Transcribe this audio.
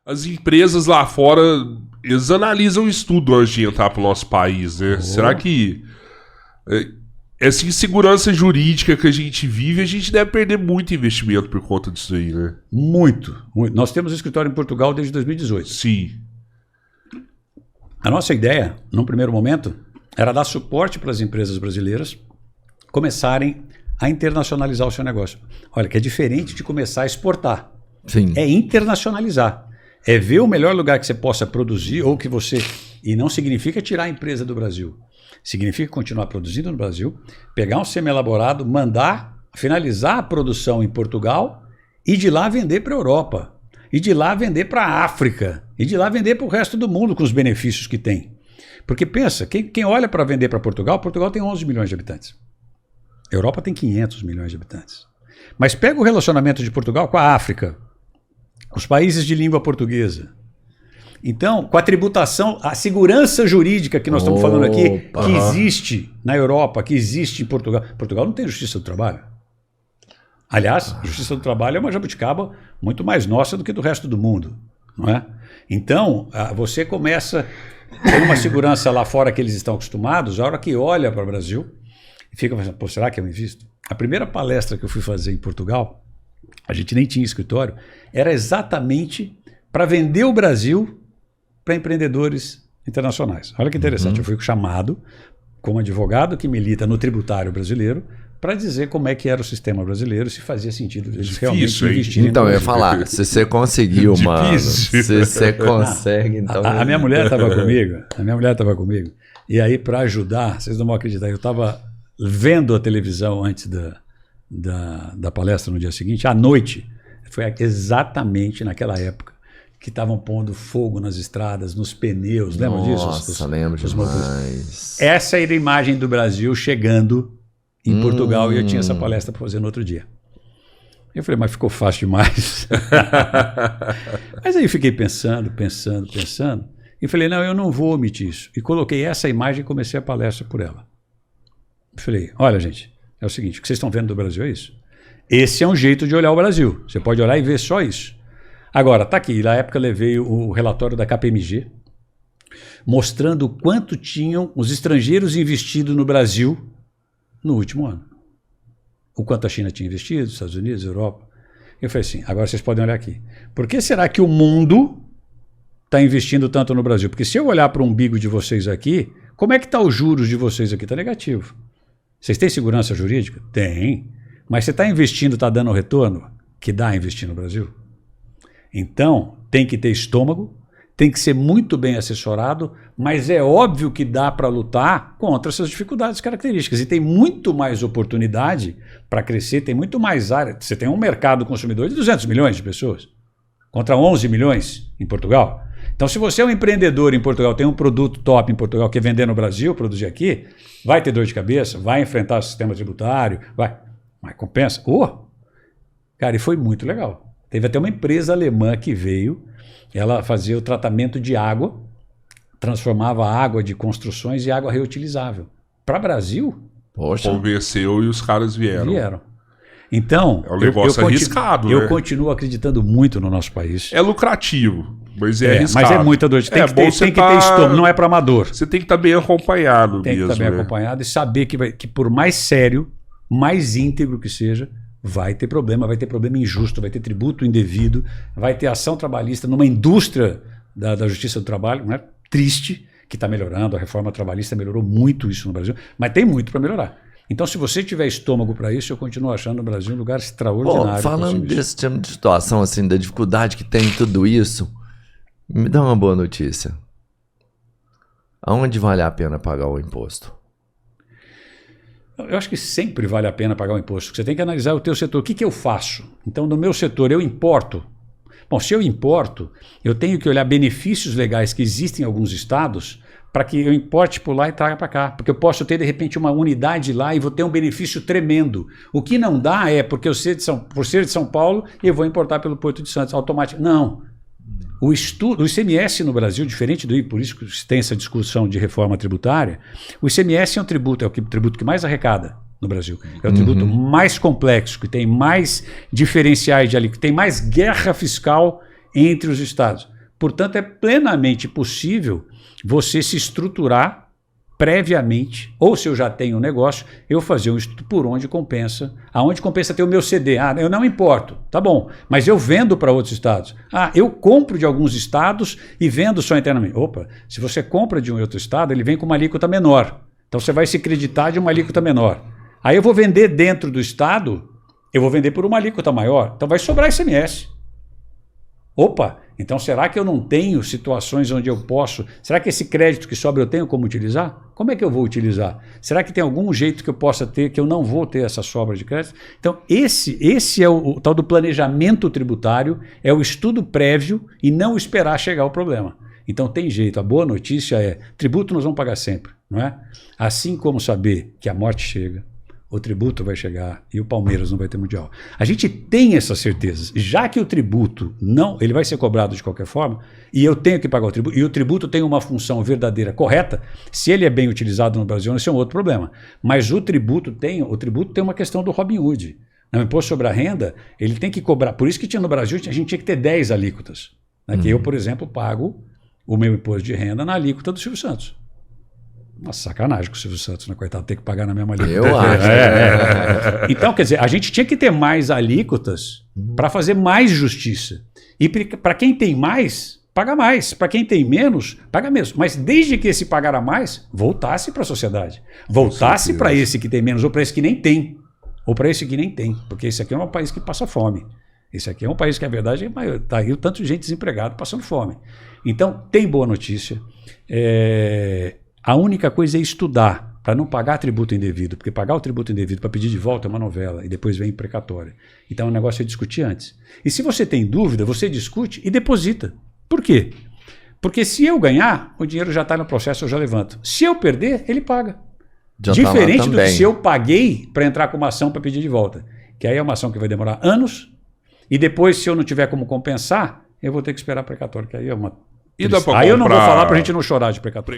As empresas lá fora, eles analisam isso tudo antes de entrar pro nosso país, né? Será que essa insegurança jurídica que a gente vive, a gente deve perder muito investimento por conta disso aí, né? Muito, muito. Nós temos um escritório em Portugal desde 2018. Sim. A nossa ideia, num primeiro momento, era dar suporte para as empresas brasileiras começarem a internacionalizar o seu negócio. Olha, que é diferente de começar a exportar. Sim. É internacionalizar. É ver o melhor lugar que você possa produzir ou que você... E não significa tirar a empresa do Brasil. Significa continuar produzindo no Brasil, pegar um semi-elaborado, mandar, finalizar a produção em Portugal e de lá vender para a Europa. E de lá vender para a África. E de lá vender para o resto do mundo com os benefícios que tem. Porque pensa, quem olha para vender para Portugal, Portugal tem 11 milhões de habitantes. A Europa tem 500 milhões de habitantes. Mas pega o relacionamento de Portugal com a África, os países de língua portuguesa. Então, com a tributação, a segurança jurídica que nós estamos falando aqui, que existe na Europa, que existe em Portugal. Portugal não tem justiça do trabalho. Aliás, a justiça do trabalho é uma jabuticaba muito mais nossa do que do resto do mundo. Não é? Então, você começa... Tem uma segurança lá fora que eles estão acostumados, a hora que olha para o Brasil, fica pensando, pô, será que eu invisto? A primeira palestra que eu fui fazer em Portugal, a gente nem tinha escritório, era exatamente para vender o Brasil para empreendedores internacionais. Olha que interessante, eu fui chamado como advogado que milita no tributário brasileiro para dizer como é que era o sistema brasileiro, se fazia sentido eles realmente investirem. Então, eu ia falar, se você conseguiu, mano, se você consegue, então... A minha mulher estava comigo, e aí para ajudar, vocês não vão acreditar, eu estava vendo a televisão antes da palestra no dia seguinte, à noite, foi exatamente naquela época que estavam pondo fogo nas estradas, nos pneus, lembra disso? Nossa, lembro demais. Essa era a imagem do Brasil chegando em Portugal, e eu tinha essa palestra para fazer no outro dia. Eu falei, mas ficou fácil demais. Mas aí fiquei pensando, e falei, não, eu não vou omitir isso. E coloquei essa imagem e comecei a palestra por ela. Eu falei, olha gente, é o seguinte, o que vocês estão vendo do Brasil é isso. Esse é um jeito de olhar o Brasil. Você pode olhar e ver só isso. Agora, tá aqui, na época eu levei o relatório da KPMG, mostrando o quanto tinham os estrangeiros investido no Brasil no último ano. O quanto a China tinha investido, os Estados Unidos, a Europa. Eu falei assim, agora vocês podem olhar aqui. Por que será que o mundo está investindo tanto no Brasil? Porque se eu olhar para o umbigo de vocês aqui, como é que está os juros de vocês aqui? Está negativo. Vocês têm segurança jurídica? Tem. Mas você está investindo, está dando o retorno que dá a investir no Brasil? Então, tem que ter estômago, tem que ser muito bem assessorado, mas é óbvio que dá para lutar contra essas dificuldades características. E tem muito mais oportunidade para crescer, tem muito mais área. Você tem um mercado consumidor de 200 milhões de pessoas, contra 11 milhões em Portugal. Então, se você é um empreendedor em Portugal, tem um produto top em Portugal, quer vender no Brasil, produzir aqui, vai ter dor de cabeça, vai enfrentar o sistema tributário, mas compensa. Cara, e foi muito legal. Teve até uma empresa alemã que veio, ela fazia o tratamento de água, transformava a água de construções em água reutilizável. Para o Brasil... Poxa. Convenceu e os caras vieram. Então, é um negócio arriscado, eu continuo acreditando muito no nosso país. É lucrativo, mas é arriscado. Mas é muita dor de tem que ter estômago, não é para amador. Você tem que estar bem acompanhado tem mesmo. Tem que estar bem acompanhado e saber que por mais sério, mais íntegro que seja, vai ter problema injusto, vai ter tributo indevido, vai ter ação trabalhista numa indústria da justiça do trabalho, né? Triste, que está melhorando, a reforma trabalhista melhorou muito isso no Brasil, mas tem muito para melhorar. Então, se você tiver estômago para isso, eu continuo achando o Brasil um lugar extraordinário. Falando desse tipo de situação, assim, da dificuldade que tem em tudo isso, me dá uma boa notícia. Aonde vale a pena pagar o imposto? Eu acho que sempre vale a pena pagar o imposto. Você tem que analisar o teu setor. O que eu faço? Então, no meu setor, eu importo. Bom, se eu importo, eu tenho que olhar benefícios legais que existem em alguns estados para que eu importe por lá e traga para cá. Porque eu posso ter, de repente, uma unidade lá e vou ter um benefício tremendo. O que não dá é porque por ser de São Paulo, eu vou importar pelo Porto de Santos, automático. Não. O ICMS no Brasil, diferente do IVA, por isso que tem essa discussão de reforma tributária, o ICMS é um tributo, é o tributo que mais arrecada no Brasil. É o tributo mais complexo, que tem mais diferenciais de ali, que tem mais guerra fiscal entre os estados. Portanto, é plenamente possível você se estruturar previamente, ou se eu já tenho um negócio, eu fazer um estudo por onde compensa. Aonde compensa ter o meu CD? Eu não importo, tá bom, mas eu vendo para outros estados. Eu compro de alguns estados e vendo só internamente. Opa, se você compra de um outro estado, ele vem com uma alíquota menor. Então você vai se creditar de uma alíquota menor. Aí eu vou vender dentro do estado, eu vou vender por uma alíquota maior. Então vai sobrar ICMS. Opa, então será que eu não tenho situações onde eu posso... Será que esse crédito que sobra eu tenho como utilizar? Como é que eu vou utilizar? Será que tem algum jeito que eu possa ter que eu não vou ter essa sobra de crédito? Então esse é o tal do planejamento tributário, é o estudo prévio e não esperar chegar o problema. Então tem jeito, a boa notícia é, tributo nós vamos pagar sempre, não é? Assim como saber que a morte chega, o tributo vai chegar e o Palmeiras não vai ter mundial. A gente tem essas certezas. Já que o tributo não, ele vai ser cobrado de qualquer forma, e eu tenho que pagar o tributo, e o tributo tem uma função verdadeira, correta, se ele é bem utilizado no Brasil, isso é um outro problema. Mas o tributo tem uma questão do Robin Hood. O imposto sobre a renda, ele tem que cobrar. Por isso que tinha no Brasil, a gente tinha que ter 10 alíquotas. Né? Que eu, por exemplo, pago o meu imposto de renda na alíquota do Silvio Santos. Uma sacanagem com o Silvio Santos, né? Coitado, ter que pagar na mesma alíquota. Eu acho. Então, quer dizer, a gente tinha que ter mais alíquotas para fazer mais justiça. E para quem tem mais, paga mais. Para quem tem menos, paga menos. Mas desde que esse pagar a mais, voltasse para a sociedade. Voltasse para esse que tem menos, ou para esse que nem tem. Ou para esse que nem tem. Porque esse aqui é um país que passa fome. Esse aqui é um país que, a verdade, está aí o tanto de gente desempregada passando fome. Então, tem boa notícia. A única coisa é estudar, para não pagar tributo indevido, porque pagar o tributo indevido para pedir de volta é uma novela, e depois vem precatória. Então o negócio é discutir antes. E se você tem dúvida, você discute e deposita. Por quê? Porque se eu ganhar, o dinheiro já está no processo, eu já levanto. Se eu perder, ele paga. Já Diferente tá do que se eu paguei para entrar com uma ação para pedir de volta. Que aí é uma ação que vai demorar anos, e depois, se eu não tiver como compensar, eu vou ter que esperar precatório, que aí é uma... E dá pra aí eu não vou comprar- falar para a gente não chorar de precatório.